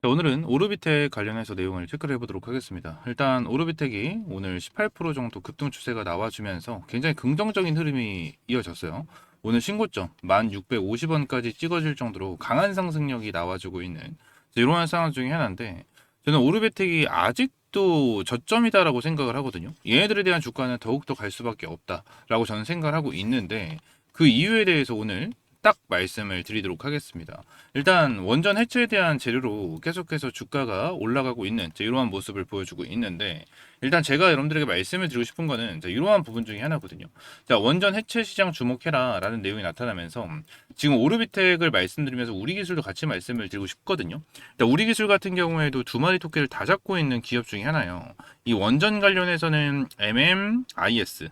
자, 오늘은 오르비텍 관련해서 내용을 체크를 해보도록 하겠습니다. 일단 오르비텍이 오늘 18% 정도 급등 추세가 나와주면서 굉장히 긍정적인 흐름이 이어졌어요. 오늘 신고점 1650원까지 찍어질 정도로 강한 상승력이 나와주고 있는 이러한 상황 중에 하나인데, 저는 오르비텍이 아직도 저점이다라고 생각을 하거든요. 얘네들에 대한 주가는 더욱더 갈 수밖에 없다라고 저는 생각을 하고 있는데, 그 이유에 대해서 오늘 딱 말씀을 드리도록 하겠습니다. 일단 원전 해체에 대한 재료로 계속해서 주가가 올라가고 있는 이러한 모습을 보여주고 있는데, 일단 제가 여러분들에게 말씀을 드리고 싶은 거는 이러한 부분 중에 하나거든요. 자, 원전 해체 시장 주목해라 라는 내용이 나타나면서 지금 오르비텍을 말씀드리면서 우리 기술도 같이 말씀을 드리고 싶거든요. 우리 기술 같은 경우에도 두 마리 토끼를 다 잡고 있는 기업 중에 하나예요. 이 원전 관련해서는 MMIS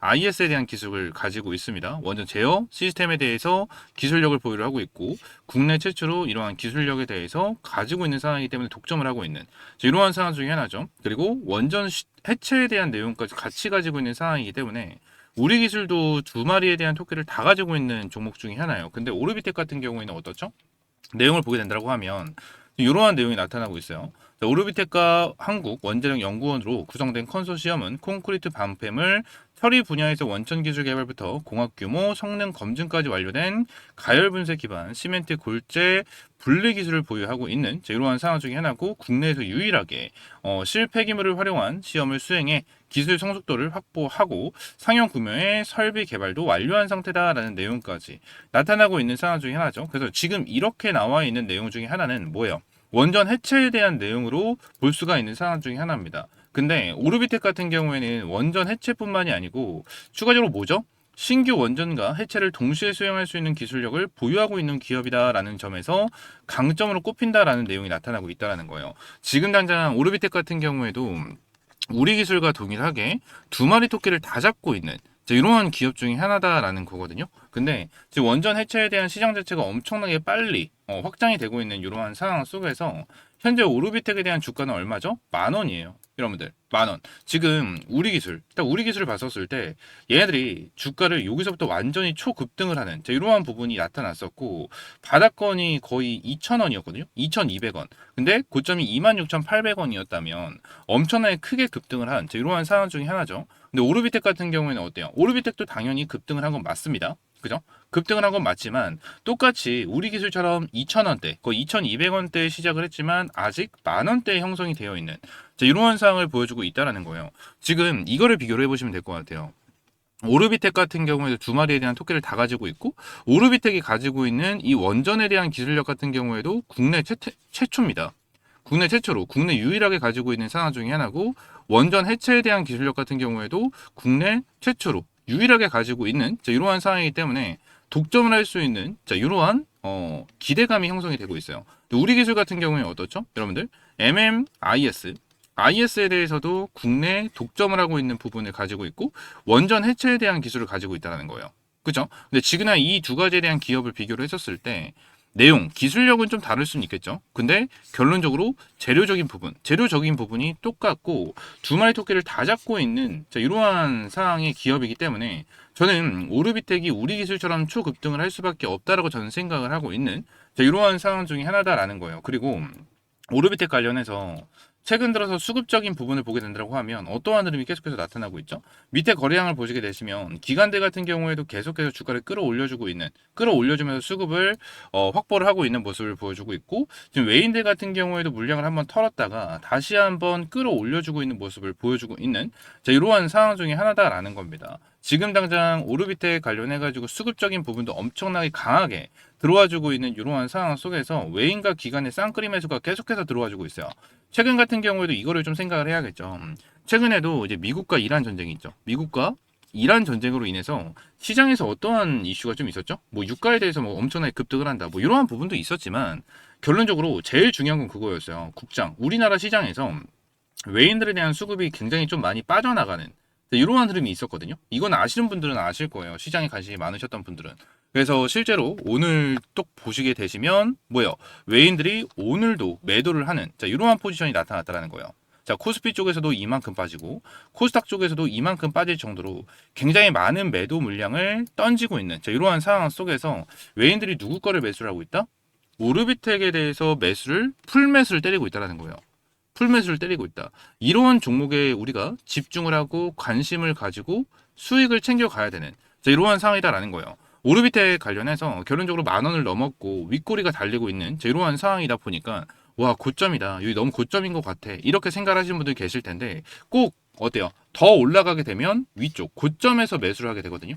IS에 대한 기술을 가지고 있습니다. 원전 제어 시스템에 대해서 기술력을 보유를 하고 있고, 국내 최초로 이러한 기술력에 대해서 가지고 있는 상황이기 때문에 독점을 하고 있는 이러한 상황 중에 하나죠. 그리고 원전 해체에 대한 내용까지 같이 가지고 있는 상황이기 때문에 우리 기술도 두 마리에 대한 토끼를 다 가지고 있는 종목 중에 하나예요. 근데 오르비텍 같은 경우에는 어떻죠? 내용을 보게 된다고 하면 이러한 내용이 나타나고 있어요. 오르비텍과 한국 원자력 연구원으로 구성된 컨소시엄은 콘크리트 반팸을 처리 분야에서 원천 기술 개발부터 공학 규모 성능 검증까지 완료된 가열 분쇄 기반 시멘트 골재 분리 기술을 보유하고 있는 이러한 상황 중에 하나고, 국내에서 유일하게 실폐기물을 활용한 시험을 수행해 기술 성숙도를 확보하고 상용 구매의 설비 개발도 완료한 상태다라는 내용까지 나타나고 있는 상황 중에 하나죠. 그래서 지금 이렇게 나와 있는 내용 중에 하나는 뭐예요? 원전 해체에 대한 내용으로 볼 수가 있는 상황 중에 하나입니다. 근데 오르비텍 같은 경우에는 원전 해체뿐만이 아니고 추가적으로 뭐죠? 신규 원전과 해체를 동시에 수행할 수 있는 기술력을 보유하고 있는 기업이다라는 점에서 강점으로 꼽힌다라는 내용이 나타나고 있다는 거예요. 지금 당장 오르비텍 같은 경우에도 우리 기술과 동일하게 두 마리 토끼를 다 잡고 있는 이러한 기업 중에 하나다라는 거거든요. 근데 지금 원전 해체에 대한 시장 자체가 엄청나게 빨리 확장이 되고 있는 이러한 상황 속에서 현재 오르비텍에 대한 주가는 얼마죠? 10,000원이에요. 여러분들 10,000원. 지금 우리 기술, 딱 우리 기술을 봤었을 때 얘네들이 주가를 여기서부터 완전히 초급등을 하는 이러한 부분이 나타났었고, 바닥권이 거의 2,000원이었거든요. 2,200원. 근데 고점이 26,800원이었다면 엄청나게 크게 급등을 한 이러한 상황 중에 하나죠. 근데 오르비텍 같은 경우에는 어때요? 오르비텍도 당연히 급등을 한 건 맞습니다. 그죠? 급등을 한 건 맞지만 똑같이 우리 기술처럼 2,000원대, 거의 2,200원대에 시작을 했지만 아직 10,000원대에 형성이 되어 있는 이러한 상황을 보여주고 있다는 거예요. 지금 이거를 비교를 해보시면 될 것 같아요. 오르비텍 같은 경우에도 두 마리에 대한 토끼를 다 가지고 있고, 오르비텍이 가지고 있는 이 원전에 대한 기술력 같은 경우에도 국내 최초입니다. 국내 최초로, 국내 유일하게 가지고 있는 상황 중에 하나고, 원전 해체에 대한 기술력 같은 경우에도 국내 최초로 유일하게 가지고 있는 이러한 상황이기 때문에 독점을 할 수 있는 이러한 기대감이 형성이 되고 있어요. 우리 기술 같은 경우에 어떻죠? 여러분들 IS에 대해서도 국내 독점을 하고 있는 부분을 가지고 있고, 원전 해체에 대한 기술을 가지고 있다는 거예요. 그죠? 근데 지금은 이 두 가지에 대한 기업을 비교를 했었을 때 내용, 기술력은 좀 다를 수는 있겠죠. 근데 결론적으로 재료적인 부분이 똑같고 두 마리 토끼를 다 잡고 있는 이러한 상황의 기업이기 때문에 저는 오르비텍이 우리 기술처럼 초급등을 할 수밖에 없다라고 저는 생각을 하고 있는 이러한 상황 중에 하나다라는 거예요. 그리고 오르비텍 관련해서 최근 들어서 수급적인 부분을 보게 된다고 하면 어떠한 흐름이 계속해서 나타나고 있죠? 밑에 거래량을 보시게 되시면 기관들 같은 경우에도 계속해서 주가를 끌어올려주면서 수급을 확보를 하고 있는 모습을 보여주고 있고, 지금 외인들 같은 경우에도 물량을 한번 털었다가 다시 한번 끌어올려주고 있는 모습을 보여주고 있는 이러한 상황 중에 하나다라는 겁니다. 지금 당장 오르비텍 관련해가지고 수급적인 부분도 엄청나게 강하게 들어와주고 있는 이러한 상황 속에서 외인과 기관의 쌍끌이 매수가 계속해서 들어와주고 있어요. 최근 같은 경우에도 이거를 좀 생각을 해야겠죠. 최근에도 이제 미국과 이란 전쟁이 있죠. 미국과 이란 전쟁으로 인해서 시장에서 어떠한 이슈가 좀 있었죠? 뭐 유가에 대해서 뭐 엄청나게 급등을 한다. 뭐 이러한 부분도 있었지만 결론적으로 제일 중요한 건 그거였어요. 우리나라 시장에서 외인들에 대한 수급이 굉장히 좀 많이 빠져나가는 이러한 흐름이 있었거든요. 이건 아시는 분들은 아실 거예요. 시장에 관심이 많으셨던 분들은. 그래서 실제로 오늘 또 보시게 되시면 뭐예요? 외인들이 오늘도 매도를 하는 이러한 포지션이 나타났다는 거예요. 자, 코스피 쪽에서도 이만큼 빠지고 코스닥 쪽에서도 이만큼 빠질 정도로 굉장히 많은 매도 물량을 던지고 있는 이러한 상황 속에서 외인들이 누구 거를 매수를 하고 있다? 오르비텍에 대해서 풀매수를 때리고 있다는 거예요. 풀매수를 때리고 있다. 이러한 종목에 우리가 집중을 하고 관심을 가지고 수익을 챙겨가야 되는 이러한 상황이다라는 거예요. 오르비텍 관련해서 결론적으로 10,000원을 넘었고 윗꼬리가 달리고 있는 이러한 상황이다 보니까 와 고점이다. 여기 너무 고점인 것 같아. 이렇게 생각하시는 분들 계실 텐데 꼭 어때요? 더 올라가게 되면 위쪽 고점에서 매수를 하게 되거든요.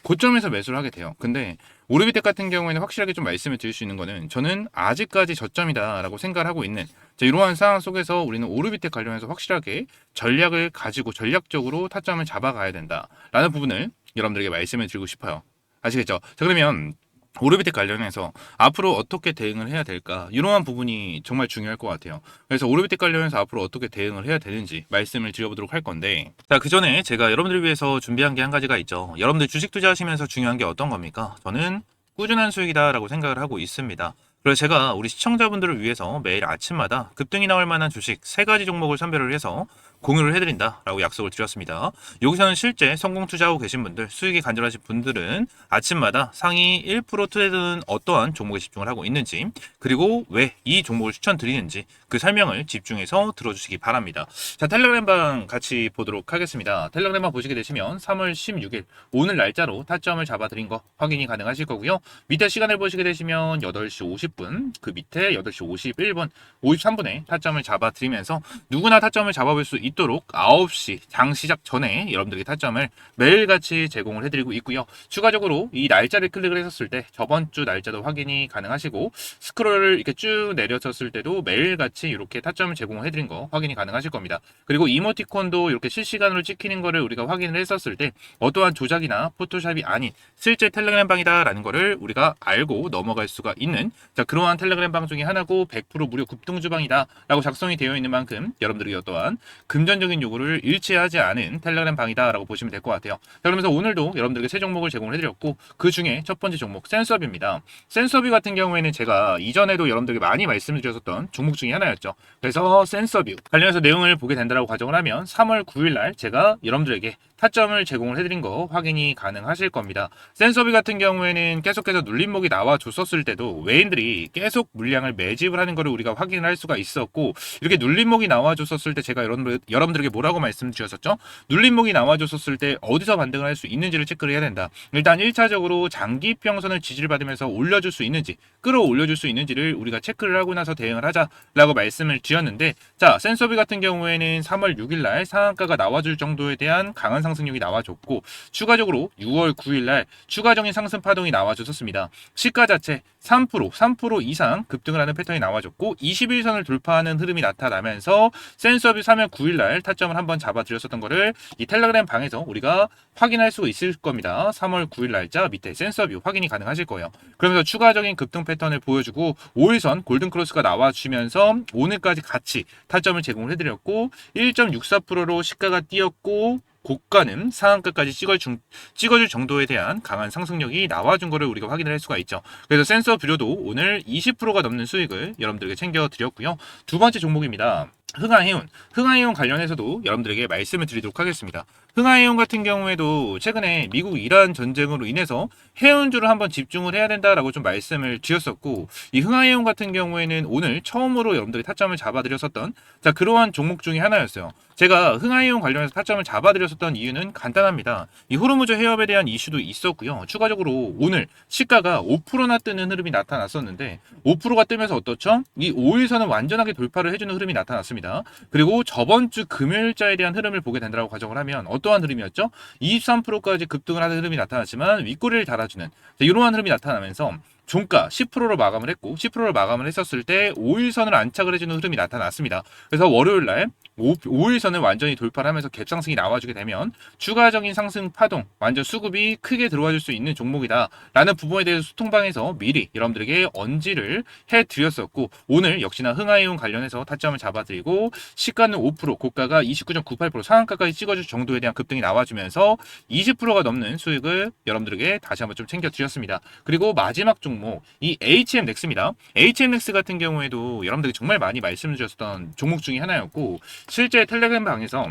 고점에서 매수를 하게 돼요. 근데 오르비텍 같은 경우에는 확실하게 좀 말씀을 드릴 수 있는 거는 저는 아직까지 저점이다라고 생각을 하고 있는 이러한 상황 속에서 우리는 오르비텍 관련해서 확실하게 전략을 가지고 전략적으로 타점을 잡아가야 된다라는 부분을 여러분들에게 말씀을 드리고 싶어요. 아시겠죠? 자, 그러면 오르비텍 관련해서 앞으로 어떻게 대응을 해야 될까? 이러한 부분이 정말 중요할 것 같아요. 그래서 오르비텍 관련해서 앞으로 어떻게 대응을 해야 되는지 말씀을 드려보도록 할 건데, 자, 그 전에 제가 여러분들을 위해서 준비한 게 한 가지가 있죠. 여러분들 주식 투자하시면서 중요한 게 어떤 겁니까? 저는 꾸준한 수익이다라고 생각을 하고 있습니다. 그래서 제가 우리 시청자분들을 위해서 매일 아침마다 급등이 나올 만한 주식 3가지 종목을 선별을 해서 공유를 해드린다라고 약속을 드렸습니다. 여기서는 실제 성공 투자하고 계신 분들, 수익이 간절하신 분들은 아침마다 상위 1% 트레이드는 어떠한 종목에 집중을 하고 있는지, 그리고 왜 이 종목을 추천드리는지 그 설명을 집중해서 들어주시기 바랍니다. 자, 텔레그램방 같이 보도록 하겠습니다. 텔레그램방 보시게 되시면 3월 16일 오늘 날짜로 타점을 잡아드린 거 확인이 가능하실 거고요. 밑에 시간을 보시게 되시면 8시 50분, 그 밑에 8시 51분, 53분에 타점을 잡아드리면서 누구나 타점을 잡아볼 수 있도록 9시 장 시작 전에 여러분들에게 타점을 매일같이 제공을 해드리고 있고요. 추가적으로 이 날짜를 클릭을 했었을 때 저번 주 날짜도 확인이 가능하시고 스크롤을 이렇게 쭉 내려쳤을 때도 매일같이 이렇게 타점을 제공을 해드린 거 확인이 가능하실 겁니다. 그리고 이모티콘도 이렇게 실시간으로 찍히는 거를 우리가 확인을 했었을 때 어떠한 조작이나 포토샵이 아닌 실제 텔레그램 방이다라는 거를 우리가 알고 넘어갈 수가 있는 그러한 텔레그램 방 중에 하나고 100% 무료 급등주방이다 라고 작성이 되어 있는 만큼 여러분들이 어떠한 금전적인 요구를 일치하지 않은 텔레그램 방이다 라고 보시면 될 것 같아요. 자, 그러면서 오늘도 여러분들에게 세 종목을 제공을 해드렸고 그 중에 첫 번째 종목 센서비입니다. 센서비 같은 경우에는 제가 이전에도 여러분들에게 많이 말씀드렸었던 종목 중에 하나였죠. 그래서 센서비 관련해서 내용을 보게 된다고 가정을 하면 3월 9일 날 제가 여러분들에게 타점을 제공을 해드린 거 확인이 가능하실 겁니다. 센서비 같은 경우에는 계속해서 눌림목이 나와줬었을 때도 외인들이 계속 물량을 매집을 하는 것을 우리가 확인을 할 수가 있었고 이렇게 눌림목이 나와줬었을 때 제가 여러분들에게 뭐라고 말씀드렸었죠? 눌림목이 나와줬었을 때 어디서 반등을 할 수 있는지를 체크를 해야 된다. 일단 1차적으로 장기평선을 지지를 받으면서 올려줄 수 있는지 끌어올려줄 수 있는지를 우리가 체크를 하고 나서 대응을 하자라고 말씀을 드렸는데 자 센서비 같은 경우에는 3월 6일 날 상한가가 나와줄 정도에 대한 강한 상승력이 나와줬고 추가적으로 6월 9일 날 추가적인 상승 파동이 나와줬었습니다. 시가 자체 3% 이상 급등을 하는 패턴이 나와줬고 21선을 돌파하는 흐름이 나타나면서 센서비 3월 9일 날 타점을 한번 잡아드렸었던 거를 이 텔레그램 방에서 우리가 확인할 수 있을 겁니다. 3월 9일 날짜 밑에 센서비 확인이 가능하실 거예요. 그러면서 추가적인 급등 패턴을 보여주고 5일선 골든크로스가 나와주면서 오늘까지 같이 타점을 제공을 해드렸고 1.64%로 시가가 뛰었고 고가는 상한가까지 찍어줄 정도에 대한 강한 상승력이 나와준 거를 우리가 확인을 할 수가 있죠. 그래서 센서 비료도 오늘 20%가 넘는 수익을 여러분들에게 챙겨드렸고요. 두 번째 종목입니다. 흥하해운 관련해서도 여러분들에게 말씀을 드리도록 하겠습니다. 흥하해운 같은 경우에도 최근에 미국 이란 전쟁으로 인해서 해운주를 한번 집중을 해야 된다라고 좀 말씀을 드렸었고 이 흥하해운 같은 경우에는 오늘 처음으로 여러분들이 타점을 잡아드렸었던 그러한 종목 중에 하나였어요. 제가 흥하해운 관련해서 타점을 잡아드렸었던 이유는 간단합니다. 이 호르무즈 해협에 대한 이슈도 있었고요. 추가적으로 오늘 시가가 5%나 뜨는 흐름이 나타났었는데 5%가 뜨면서 어떻죠? 이 5일선은 완전하게 돌파를 해주는 흐름이 나타났습니다. 그리고 저번 주 금요일자에 대한 흐름을 보게 된다고 가정을 하면 어떠한 흐름이었죠? 23%까지 급등을 하는 흐름이 나타났지만 윗꼬리를 달아주는 이러한 흐름이 나타나면서 종가 10%로 마감을 했고 10%로 마감을 했었을 때 5일선을 안착을 해주는 흐름이 나타났습니다. 그래서 월요일날 5일선을 완전히 돌파를 하면서 갭상승이 나와주게 되면 추가적인 상승 파동 완전 수급이 크게 들어와줄 수 있는 종목이다 라는 부분에 대해서 소통방에서 미리 여러분들에게 언지를 해드렸었고 오늘 역시나 흥하해운 관련해서 타점을 잡아드리고 시가는 5% 고가가 29.98% 상한가까지 찍어줄 정도에 대한 급등이 나와주면서 20%가 넘는 수익을 여러분들에게 다시 한번 좀 챙겨드렸습니다. 그리고 마지막 종목 이 HM넥스입니다. HM넥스 같은 경우에도 여러분들이 정말 많이 말씀드렸던 종목 중에 하나였고 실제 텔레그램 방에서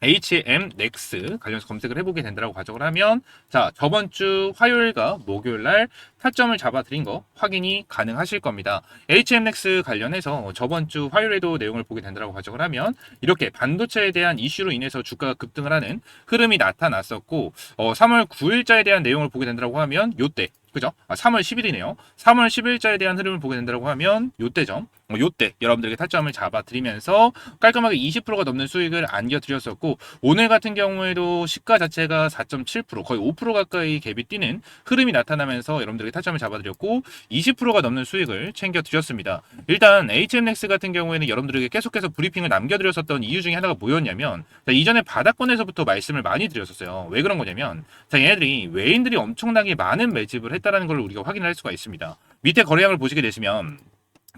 HMX 관련해서 검색을 해보게 된다고 가정을 하면 자 저번 주 화요일과 목요일 날 타점을 잡아드린 거 확인이 가능하실 겁니다. HMX 관련해서 저번 주 화요일에도 내용을 보게 된다고 가정을 하면 이렇게 반도체에 대한 이슈로 인해서 주가가 급등을 하는 흐름이 나타났었고 3월 9일자에 대한 내용을 보게 된다고 하면 요때 그죠? 3월 10일이네요. 3월 10일자에 대한 흐름을 보게 된다고 하면 요때죠. 요때 여러분들에게 타점을 잡아드리면서 깔끔하게 20%가 넘는 수익을 안겨드렸었고 오늘 같은 경우에도 시가 자체가 4.7% 거의 5% 가까이 갭이 뛰는 흐름이 나타나면서 여러분들에게 타점을 잡아드렸고 20%가 넘는 수익을 챙겨드렸습니다. 일단 HMX 같은 경우에는 여러분들에게 계속해서 브리핑을 남겨드렸었던 이유 중에 하나가 뭐였냐면 자, 이전에 바닥권에서부터 말씀을 많이 드렸었어요. 왜 그런 거냐면 자, 얘네들이 외인들이 엄청나게 많은 매집을 했다는 걸 우리가 확인할 수가 있습니다. 밑에 거래량을 보시게 되시면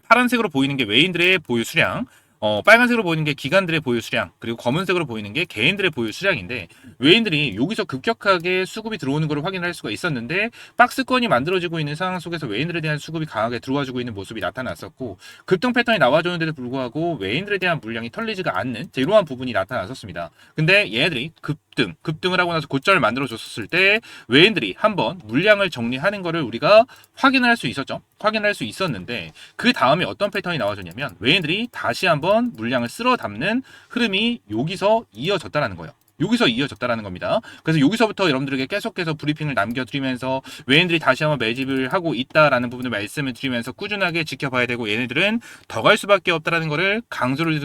파란색으로 보이는 게 외인들의 보유 수량, 빨간색으로 보이는 게 기관들의 보유 수량, 그리고 검은색으로 보이는 게 개인들의 보유 수량인데 외인들이 여기서 급격하게 수급이 들어오는 걸 확인할 수가 있었는데 박스권이 만들어지고 있는 상황 속에서 외인들에 대한 수급이 강하게 들어와주고 있는 모습이 나타났었고 급등 패턴이 나와줬는데도 불구하고 외인들에 대한 물량이 털리지가 않는 이러한 부분이 나타났었습니다. 근데 얘네들이 급등을 하고 나서 고점을 만들어줬었을 때 외인들이 한번 물량을 정리하는 거를 우리가 확인할 수 있었죠. 확인할 수 있었는데 그 다음에 어떤 패턴이 나와줬냐면 외인들이 다시 한번 물량을 쓸어 담는 흐름이 여기서 이어졌다라는 거예요. 여기서 이어졌다라는 겁니다. 그래서 여기서부터 여러분들에게 계속해서 브리핑을 남겨드리면서 외인들이 다시 한번 매집을 하고 있다라는 부분을 말씀을 드리면서 꾸준하게 지켜봐야 되고 얘네들은 더 갈 수밖에 없다라는 거를 강조를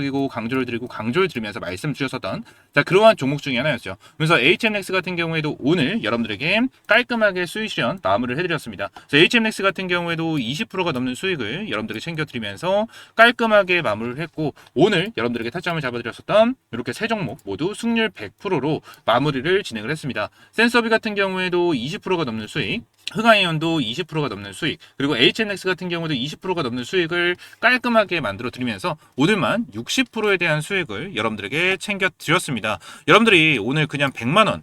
드리면서 말씀드렸었던 자 그러한 종목 중에 하나였죠. 그래서 HMX 같은 경우에도 오늘 여러분들에게 깔끔하게 수익 실현 마무리를 해드렸습니다. HMX 같은 경우에도 20%가 넘는 수익을 여러분들에게 챙겨드리면서 깔끔하게 마무리를 했고 오늘 여러분들에게 타점을 잡아드렸었던 이렇게 세 종목 모두 승률 100%로 마무리를 진행을 했습니다. 센서비 같은 경우에도 20%가 넘는 수익, 흥하이온도 20%가 넘는 수익, 그리고 HNX 같은 경우도 20%가 넘는 수익을 깔끔하게 만들어 드리면서 오늘만 60%에 대한 수익을 여러분들에게 챙겨 드렸습니다. 여러분들이 오늘 그냥 100만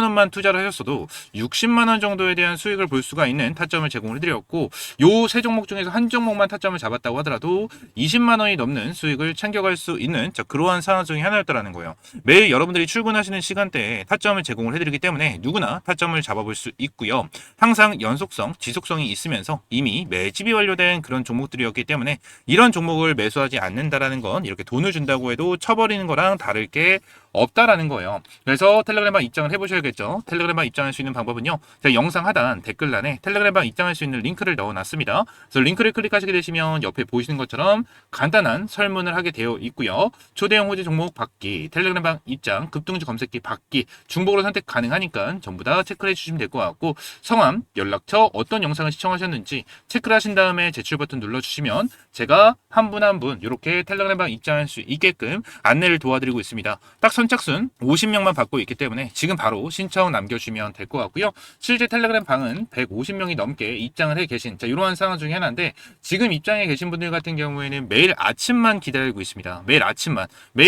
원만 투자를 하셨어도 60만 원 정도에 대한 수익을 볼 수가 있는 타점을 제공을 해드렸고 요 세 종목 중에서 한 종목만 타점을 잡았다고 하더라도 20만 원이 넘는 수익을 챙겨갈 수 있는 그러한 상황 중에 하나였다라는 거예요. 매일 여러분들이 출근하시는 시간대에 타점을 제공을 해드리기 때문에 누구나 타점을 잡아볼 수 있고요. 항상 연속성, 지속성이 있으면서 이미 매집이 완료된 그런 종목들이었기 때문에 이런 종목을 매수하지 않는다라는 건 이렇게 돈을 준다고 해도 쳐버리는 거랑 다를 게 없다라는 거예요. 그래서 텔레그램방 입장을 해보셔야겠죠. 텔레그램방 입장할 수 있는 방법은요. 제가 영상 하단 댓글란에 텔레그램방 입장할 수 있는 링크를 넣어놨습니다. 그래서 링크를 클릭하시게 되시면 옆에 보시는 것처럼 간단한 설문을 하게 되어 있고요. 초대형 호재 종목 받기, 텔레그램방 입장, 급등주 검색기 받기, 중복으로 선택 가능하니까 전부 다 체크를 해주시면 될 것 같고 성함, 연락처, 어떤 영상을 시청하셨는지 체크를 하신 다음에 제출 버튼 눌러주시면 제가 한 분 한 분 이렇게 텔레그램방 입장할 수 있게끔 안내를 도와드리고 있습니다. 딱 선착순 50명만 받고 있기 때문에 지금 바로 신청 남겨주시면 될 것 같고요. 실제 텔레그램 방은 150명이 넘게 입장을 해 계신 이러한 상황 중에 하나인데 지금 입장해 계신 분들 같은 경우에는 매일 아침만 기다리고 있습니다. 매일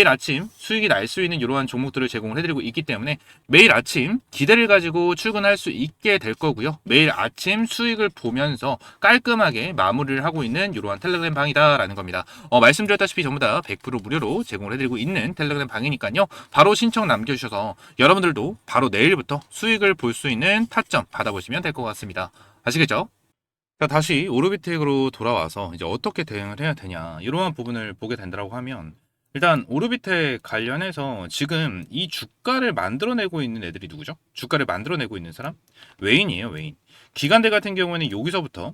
아침 수익이 날 수 있는 이러한 종목들을 제공을 해드리고 있기 때문에 매일 아침 기대를 가지고 출근할 수 있게 될 거고요. 매일 아침 수익을 보면서 깔끔하게 마무리를 하고 있는 이러한 텔레그램 방이다라는 겁니다. 말씀드렸다시피 전부 다 100% 무료로 제공을 해드리고 있는 텔레그램 방이니까요. 바로 신청 남겨주셔서 여러분들도 바로 내일부터 수익을 볼 수 있는 타점 받아보시면 될 것 같습니다. 아시겠죠? 자, 다시 오르비텍으로 돌아와서 이제 어떻게 대응을 해야 되냐 이러한 부분을 보게 된다고 하면 일단 오르비텍 관련해서 지금 이 주가를 만들어내고 있는 애들이 누구죠? 주가를 만들어내고 있는 사람? 외인이에요, 외인. 기관들 같은 경우에는 여기서부터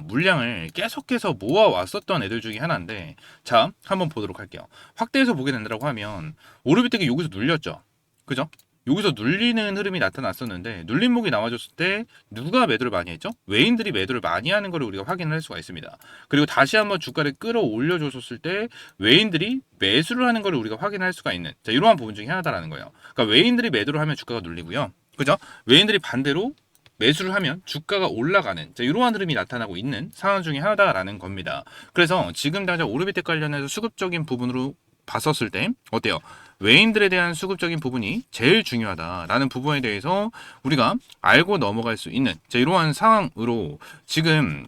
물량을 계속해서 모아왔었던 애들 중에 하나인데 자, 한번 보도록 할게요. 확대해서 보게 된다고 하면 오르비텍이 여기서 눌렸죠. 그죠? 여기서 눌리는 흐름이 나타났었는데 눌림목이 나와줬을 때 누가 매도를 많이 했죠? 외인들이 매도를 많이 하는 걸 우리가 확인을 할 수가 있습니다. 그리고 다시 한번 주가를 끌어올려 줬었을 때 외인들이 매수를 하는 걸 우리가 확인할 수가 있는 이러한 부분 중에 하나다라는 거예요. 그러니까 외인들이 매도를 하면 주가가 눌리고요. 그죠? 외인들이 반대로 매수를 하면 주가가 올라가는 이러한 흐름이 나타나고 있는 상황 중에 하나다라는 겁니다. 그래서 지금 당장 오르비텍 관련해서 수급적인 부분으로 봤었을 때 어때요? 외인들에 대한 수급적인 부분이 제일 중요하다라는 부분에 대해서 우리가 알고 넘어갈 수 있는 이러한 상황으로 지금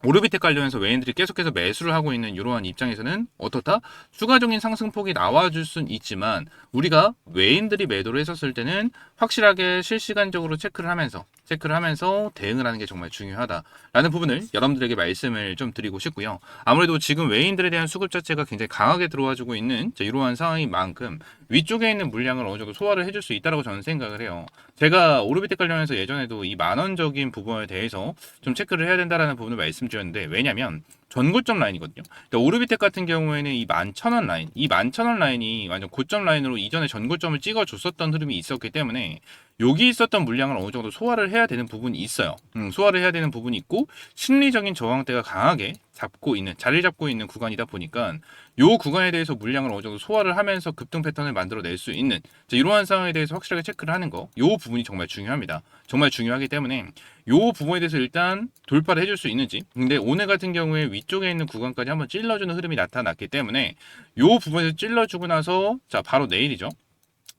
오르비텍 관련해서 외인들이 계속해서 매수를 하고 있는 이러한 입장에서는 어떻다? 추가적인 상승폭이 나와줄 순 있지만 우리가 외인들이 매도를 했었을 때는 확실하게 실시간적으로 체크를 하면서 대응을 하는 게 정말 중요하다라는 부분을 여러분들에게 말씀을 좀 드리고 싶고요. 아무래도 지금 외인들에 대한 수급 자체가 굉장히 강하게 들어와주고 있는 이러한 상황인 만큼 위쪽에 있는 물량을 어느 정도 소화를 해줄 수 있다고 저는 생각을 해요. 제가 오르비텍 관련해서 예전에도 이 만원적인 부분에 대해서 좀 체크를 해야 된다라는 부분을 말씀드렸는데, 왜냐면 전고점 라인이거든요. 그러니까 오르비텍 같은 경우에는 이 11,000원 라인, 이 11,000원 라인이 완전 고점 라인으로 이전에 전고점을 찍어줬었던 흐름이 있었기 때문에 여기 있었던 물량을 어느 정도 소화를 해야 되는 부분이 있어요. 소화를 해야 되는 부분이 있고 심리적인 저항대가 강하게 자리 잡고 있는 구간이다 보니까 요 구간에 대해서 물량을 어느 정도 소화를 하면서 급등 패턴을 만들어낼 수 있는 이러한 상황에 대해서 확실하게 체크를 하는 거, 요 부분이 정말 중요합니다. 정말 중요하기 때문에 요 부분에 대해서 일단 돌파를 해줄 수 있는지. 근데 오늘 같은 경우에 위쪽에 있는 구간까지 한번 찔러주는 흐름이 나타났기 때문에 요 부분에서 찔러주고 나서 바로 내일이죠.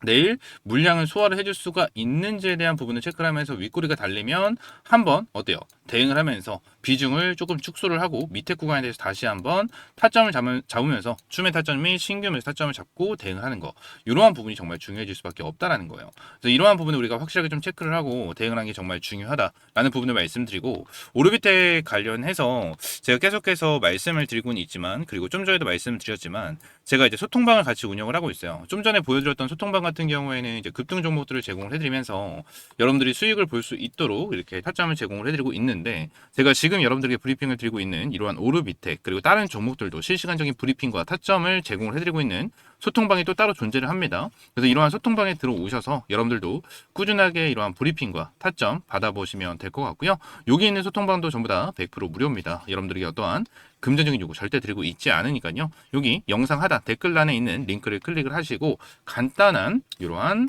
내일 물량을 소화를 해줄 수가 있는지에 대한 부분을 체크를 하면서 윗꼬리가 달리면 한번 어때요? 대응을 하면서 비중을 조금 축소를 하고 밑에 구간에 대해서 다시 한번 타점을 잡으면서 춤의 타점 및 신규 매수 타점을 잡고 대응을 하는 거, 이러한 부분이 정말 중요해질 수밖에 없다라는 거예요. 그래서 이러한 부분을 우리가 확실하게 좀 체크를 하고 대응을 하는 게 정말 중요하다라는 부분을 말씀드리고, 오르비텍 관련해서 제가 계속해서 말씀을 드리고는 있지만, 그리고 좀 전에도 말씀을 드렸지만 제가 이제 소통방을 같이 운영을 하고 있어요. 좀 전에 보여드렸던 소통방 같은 경우에는 이제 급등 종목들을 제공을 해드리면서 여러분들이 수익을 볼 수 있도록 이렇게 타점을 제공을 해드리고 있는데, 제가 지금 여러분들에게 브리핑을 드리고 있는 이러한 오르비텍 그리고 다른 종목들도 실시간적인 브리핑과 타점을 제공을 해드리고 있는 소통방이 또 따로 존재를 합니다. 그래서 이러한 소통방에 들어오셔서 여러분들도 꾸준하게 이러한 브리핑과 타점 받아보시면 될 것 같고요. 여기 있는 소통방도 전부 다 100% 무료입니다. 여러분들에게 어떠한 금전적인 요구 절대 드리고 있지 않으니까요. 여기 영상 하단 댓글란에 있는 링크를 클릭을 하시고 간단한 이러한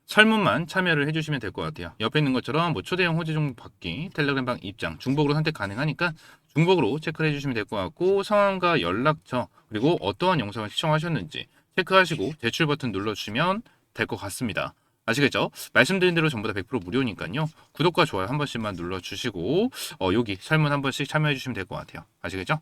설문만 참여를 해주시면 될 것 같아요. 옆에 있는 것처럼 초대형 호재 종목 받기, 텔레그램방 입장, 중복으로 선택 가능하니까 중복으로 체크를 해주시면 될 것 같고, 성함과 연락처 그리고 어떠한 영상을 시청하셨는지 체크하시고 제출 버튼 눌러주시면 될 것 같습니다. 아시겠죠? 말씀드린 대로 전부 다 100% 무료니까요. 구독과 좋아요 한 번씩만 눌러주시고 여기 설문 한 번씩 참여해 주시면 될 것 같아요. 아시겠죠?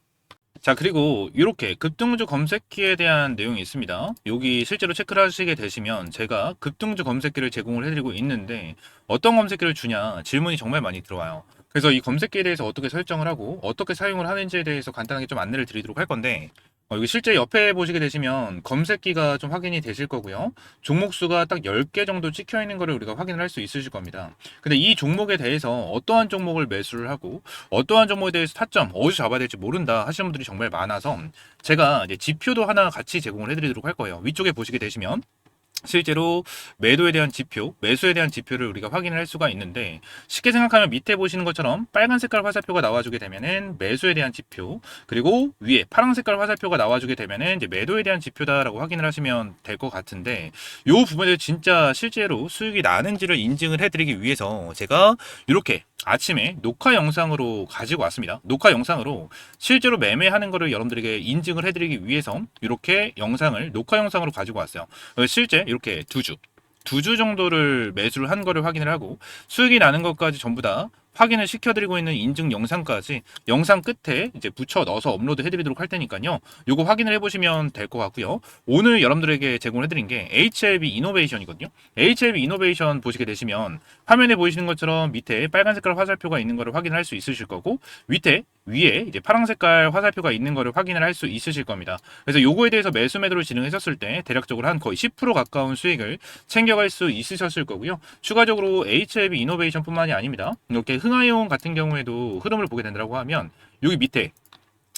자, 그리고 이렇게 급등주 검색기에 대한 내용이 있습니다. 여기 실제로 체크를 하시게 되시면 제가 급등주 검색기를 제공을 해드리고 있는데, 어떤 검색기를 주냐 질문이 정말 많이 들어와요. 그래서 이 검색기에 대해서 어떻게 설정을 하고 어떻게 사용을 하는지에 대해서 간단하게 좀 안내를 드리도록 할 건데, 여기 실제 옆에 보시게 되시면 검색기가 좀 확인이 되실 거고요. 종목 수가 딱 10개 정도 찍혀 있는 거를 우리가 확인을 할 수 있으실 겁니다. 근데 이 종목에 대해서 어떠한 종목을 매수를 하고 어떠한 종목에 대해서 타점 어디서 잡아야 될지 모른다 하시는 분들이 정말 많아서 제가 이제 지표도 하나 같이 제공을 해드리도록 할 거예요. 위쪽에 보시게 되시면 실제로 매도에 대한 지표, 매수에 대한 지표를 우리가 확인을 할 수가 있는데, 쉽게 생각하면 밑에 보시는 것처럼 빨간 색깔 화살표가 나와주게 되면은 매수에 대한 지표, 그리고 위에 파란 색깔 화살표가 나와주게 되면은 이제 매도에 대한 지표다라고 확인을 하시면 될 것 같은데, 이 부분에서 진짜 실제로 수익이 나는지를 인증을 해드리기 위해서 제가 이렇게 아침에 녹화 영상으로 가지고 왔습니다. 녹화 영상으로 실제로 매매하는 거를 여러분들에게 인증을 해드리기 위해서 이렇게 녹화 영상으로 가지고 왔어요. 실제 이렇게 두 주 정도를 매수를 한 거를 확인을 하고 수익이 나는 것까지 전부 다 확인을 시켜드리고 있는 인증 영상까지 영상 끝에 이제 붙여 넣어서 업로드 해드리도록 할 테니까요. 요거 확인을 해보시면 될 것 같고요. 오늘 여러분들에게 제공해드린 게 HLB 이노베이션이거든요. HLB 이노베이션 보시게 되시면 화면에 보이시는 것처럼 밑에 빨간 색깔 화살표가 있는 거를 확인할 수 있으실 거고, 위에 이제 파란 색깔 화살표가 있는 거를 확인을 할 수 있으실 겁니다. 그래서 요거에 대해서 매수 매도를 진행했었을 때 대략적으로 한 거의 10% 가까운 수익을 챙겨갈 수 있으셨을 거고요. 추가적으로 HLB 이노베이션 뿐만이 아닙니다. 이렇게 흥하이온 같은 경우에도 흐름을 보게 된다고 하면 여기 밑에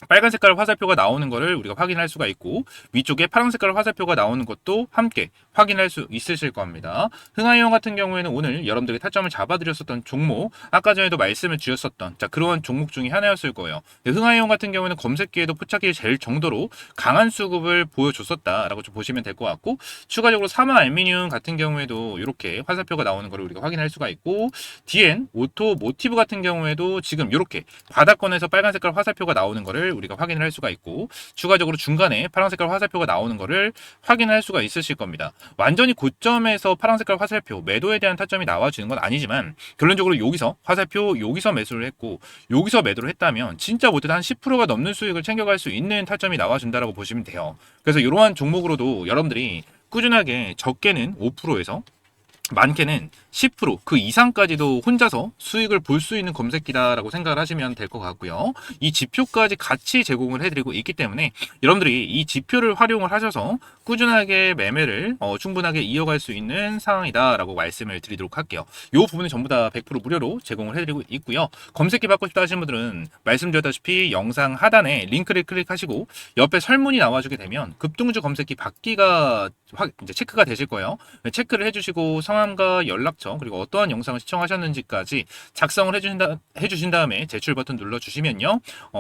빨간 색깔 화살표가 나오는 거를 우리가 확인할 수가 있고, 위쪽에 파란 색깔 화살표가 나오는 것도 함께 확인할 수 있으실 겁니다. 흥하이온 같은 경우에는 오늘 여러분들이 타점을 잡아드렸었던 종목, 아까 전에도 말씀을 드렸었던 그런 종목 중에 하나였을 거예요. 흥하이온 같은 경우에는 검색기에도 포착이 될 정도로 강한 수급을 보여줬었다라고 좀 보시면 될 것 같고, 추가적으로 사마 알미늄 같은 경우에도 이렇게 화살표가 나오는 거를 우리가 확인할 수가 있고, DN 오토 모티브 같은 경우에도 지금 이렇게 바닥권에서 빨간 색깔 화살표가 나오는 거를 거를 우리가 확인을 할 수가 있고, 추가적으로 중간에 파란 색깔 화살표가 나오는 거를 확인할 수가 있으실 겁니다. 완전히 고점에서 파란 색깔 화살표 매도에 대한 타점이 나와주는 건 아니지만, 결론적으로 여기서 화살표 여기서 매수를 했고 여기서 매도를 했다면 진짜 못해도 한 10%가 넘는 수익을 챙겨갈 수 있는 타점이 나와준다라고 보시면 돼요. 그래서 이러한 종목으로도 여러분들이 꾸준하게 적게는 5%에서 많게는 10%그 이상까지도 혼자서 수익을 볼 수 있는 검색기다라고 생각을 하시면 될 것 같고요. 이 지표까지 같이 제공을 해드리고 있기 때문에 여러분들이 이 지표를 활용을 하셔서 꾸준하게 매매를 충분하게 이어갈 수 있는 상황이다라고 말씀을 드리도록 할게요. 이 부분은 전부 다 100% 무료로 제공을 해드리고 있고요. 검색기 받고 싶다 하시는 분들은 말씀드렸다시피 영상 하단에 링크를 클릭하시고 옆에 설문이 나와주게 되면 급등주 검색기 받기가 이제 체크가 되실 거예요. 체크를 해주시고 성함과 연락처 그리고 어떠한 영상을 시청하셨는지까지 작성을 해주신 다음에 제출 버튼 눌러주시면요.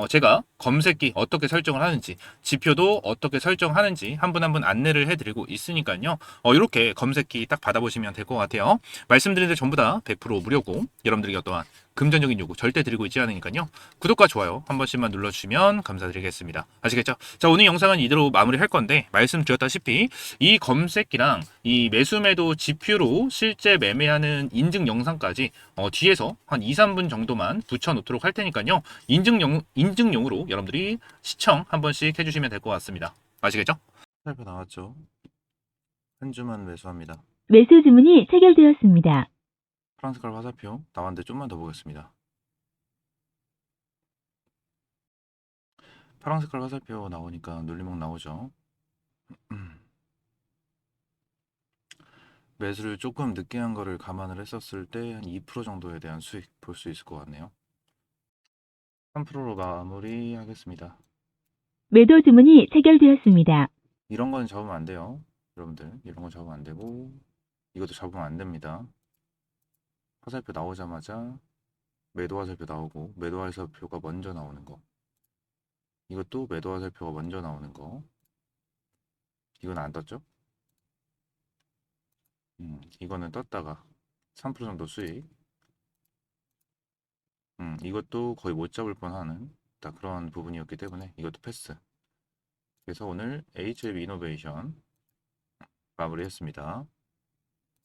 제가 검색기 어떻게 설정을 하는지 지표도 어떻게 설정하는지 한 분 한 분 안내를 해드리고 있으니까요. 이렇게 검색기 딱 받아보시면 될 것 같아요. 말씀드린 데 전부 다 100% 무료고 여러분들에게 어떠한 금전적인 요구 절대 드리고 있지 않으니까요. 구독과 좋아요 한 번씩만 눌러주시면 감사드리겠습니다. 아시겠죠? 자, 오늘 영상은 이대로 마무리할 건데 말씀드렸다시피 이 검색기랑 이 매수매도 지표로 실제 매매하는 인증 영상까지 뒤에서 한 2, 3분 정도만 붙여놓도록 할 테니까요. 인증용으로 여러분들이 시청 한 번씩 해주시면 될 것 같습니다. 아시겠죠? 살펴 나왔죠. 한 주만 매수합니다. 매수 주문이 체결되었습니다. 파란 색깔 화살표 나왔는데 좀만 더 보겠습니다. 파란 색깔 화살표 나오니까 눌림목 나오죠. 매수를 조금 늦게 한 거를 감안을 했었을 때 한 2% 정도에 대한 수익 볼 수 있을 것 같네요. 3%로 마무리하겠습니다. 매도 주문이 체결되었습니다. 이런 건 잡으면 안 돼요. 여러분들 이런 건 잡으면 안 되고 이것도 잡으면 안 됩니다. 화살표 나오자마자 매도 화살표 나오고 매도 화살표가 먼저 나오는 거, 이것도 매도 화살표가 먼저 나오는 거, 이건 안 떴죠? 이거는 떴다가 3% 정도 수익. 이것도 거의 못 잡을 뻔하는 딱 그런 부분이었기 때문에 이것도 패스. 그래서 오늘 HLB 이노베이션 마무리했습니다.